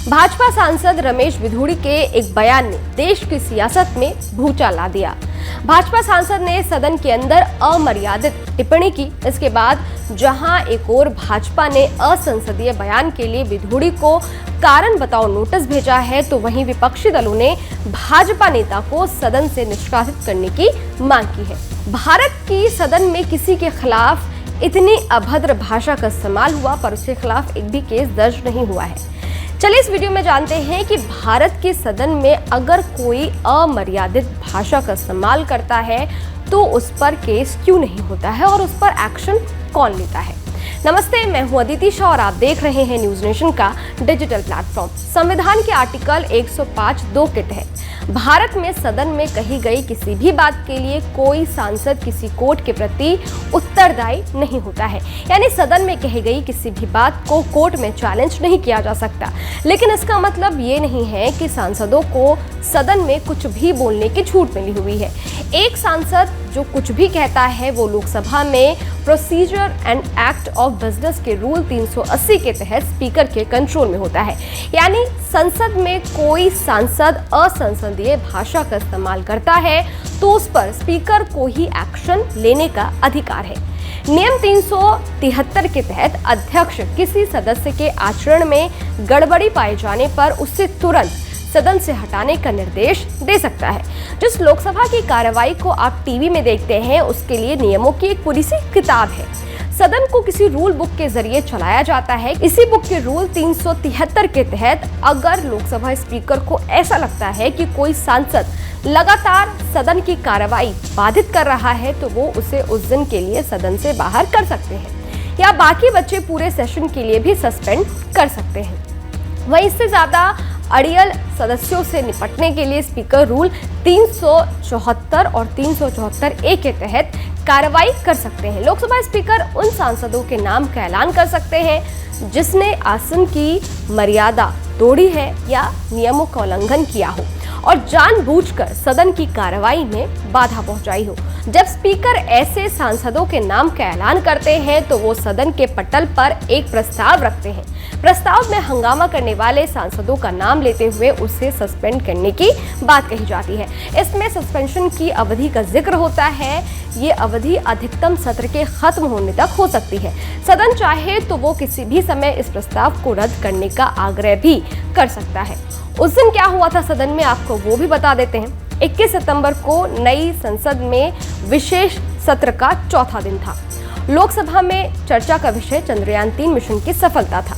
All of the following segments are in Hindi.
भाजपा सांसद रमेश बिधूड़ी के एक बयान ने देश की सियासत में भूचाल ला दिया। भाजपा सांसद ने सदन के अंदर अमर्यादित टिप्पणी की। इसके बाद जहां एक ओर भाजपा ने असंसदीय बयान के लिए बिधूड़ी को कारण बताओ नोटिस भेजा है, तो वहीं विपक्षी दलों ने भाजपा नेता को सदन से निष्कासित करने की मांग की है। भारत की सदन में किसी के खिलाफ इतनी अभद्र भाषा का इस्तेमाल हुआ, पर उसके खिलाफ एक भी केस दर्ज नहीं हुआ है। चलिए इस वीडियो में जानते हैं कि भारत के सदन में अगर कोई अमर्यादित भाषा का इस्तेमाल करता है तो उस पर केस क्यों नहीं होता है और उस पर एक्शन कौन लेता है। नमस्ते, मैं हूं अदिति शाह और आप देख रहे हैं न्यूज नेशन का डिजिटल प्लेटफॉर्म। संविधान के आर्टिकल 105(2) के तहत भारत में सदन में कही गई किसी भी बात के लिए कोई सांसद किसी कोर्ट के प्रति उत्तरदायी नहीं होता है। यानी सदन में कही गई किसी भी बात को कोर्ट में चैलेंज नहीं किया जा सकता। लेकिन इसका मतलब ये नहीं है कि सांसदों को सदन में कुछ भी बोलने की छूट मिली हुई है। एक सांसद जो कुछ भी कहता है वो लोकसभा में procedure and act of business के रूल 380 के तहत स्पीकर के कंट्रोल में होता है। यानी संसद में कोई सांसद असंसदीय भाषा का इस्तेमाल करता है तो उस पर स्पीकर को ही एक्शन लेने का अधिकार है। नियम 373 के तहत अध्यक्ष किसी सदस्य के आचरण में गड़बड़ी पाए जाने पर उससे तुरंत सदन से हटाने का निर्देश दे सकता है। जिस लोकसभा की कार्रवाई को आप टीवी में देखते हैं उसके लिए नियमों की एक पूरी सी किताब है। सदन को किसी रूल बुक के जरिए चलाया जाता है। इसी बुक के रूल 373 के तहत अगर लोकसभा स्पीकर को ऐसा लगता है कि कोई सांसद लगातार सदन की कार्रवाई बाधित कर रहा है तो वो उसे उस दिन के लिए सदन से बाहर कर सकते हैं या बाकी बच्चे पूरे सेशन के लिए भी सस्पेंड कर सकते हैं। वहीं इससे ज्यादा अड़ियल सदस्यों से निपटने के लिए स्पीकर रूल 374 और 374(a) के तहत कार्रवाई कर सकते हैं। लोकसभा स्पीकर उन सांसदों के नाम का ऐलान कर सकते हैं जिसने आसन की मर्यादा तोड़ी है या नियमों का उल्लंघन किया हो और जानबूझकर सदन की कार्रवाई में बाधा पहुंचाई हो। जब स्पीकर ऐसे सांसदों के नाम का ऐलान करते हैं तो वो सदन के पटल पर एक प्रस्ताव रखते हैं। प्रस्ताव में हंगामा करने वाले सांसदों का नाम लेते हुए उसे सस्पेंड करने की बात कही जाती है। इसमें सस्पेंशन की अवधि का जिक्र होता है। ये अवधि अधिकतम सत्र के खत्म होने तक हो सकती है। सदन चाहे तो वो किसी भी समय इस प्रस्ताव को रद्द करने का आग्रह भी कर सकता है। उस दिन क्या हुआ था सदन में, आपको वो भी बता देते हैं। 21 सितंबर को नई संसद में विशेष सत्र का चौथा दिन था। लोकसभा में चर्चा का विषय चंद्रयान-3 मिशन की सफलता था।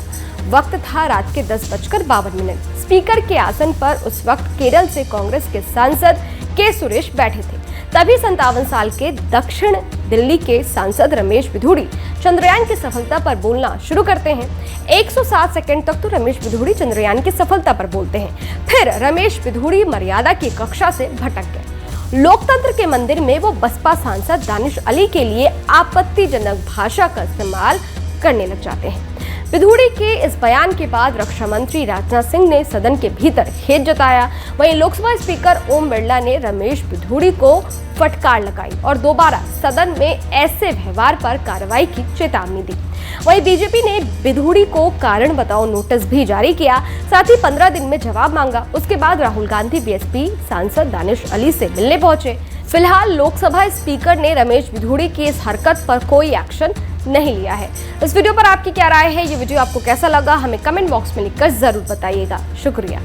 वक्त था रात के 10:52। स्पीकर के आसन पर उस वक्त केरल से कांग्रेस के सांसद के सुरेश बैठे थे। तभी 57 साल के दक्षिण दिल्ली के सांसद रमेश बिधूड़ी चंद्रयान की सफलता पर बोलना शुरू करते हैं। 107 सेकंड तक तो रमेश बिधूड़ी चंद्रयान की सफलता पर बोलते हैं। फिर रमेश बिधूड़ी मर्यादा की कक्षा से भटक गए। लोकतंत्र के मंदिर में वो बसपा सांसद दानिश अली के लिए आपत्तिजनक भाषा का इस्तेमाल करने लग जाते हैं। बिधूड़ी के इस बयान के बाद रक्षा मंत्री राजनाथ सिंह ने सदन के भीतर खेद जताया। वहीं लोकसभा स्पीकर ओम बिरला ने रमेश बिधूड़ी को फटकार लगाई और दोबारा सदन में ऐसे व्यवहार पर कार्रवाई की चेतावनी दी। वहीं बीजेपी ने बिधूड़ी को कारण बताओ नोटिस भी जारी किया। साथ ही 15 दिन में जवाब मांगा। उसके बाद राहुल गांधी बीएसपी सांसद दानिश अली से मिलने पहुंचे। फिलहाल लोकसभा स्पीकर ने रमेश बिधूड़ी की इस हरकत पर कोई एक्शन नहीं लिया है। इस वीडियो पर आपकी क्या राय है? ये वीडियो आपको कैसा लगा? हमें कमेंट बॉक्स में लिखकर जरूर बताइएगा। शुक्रिया।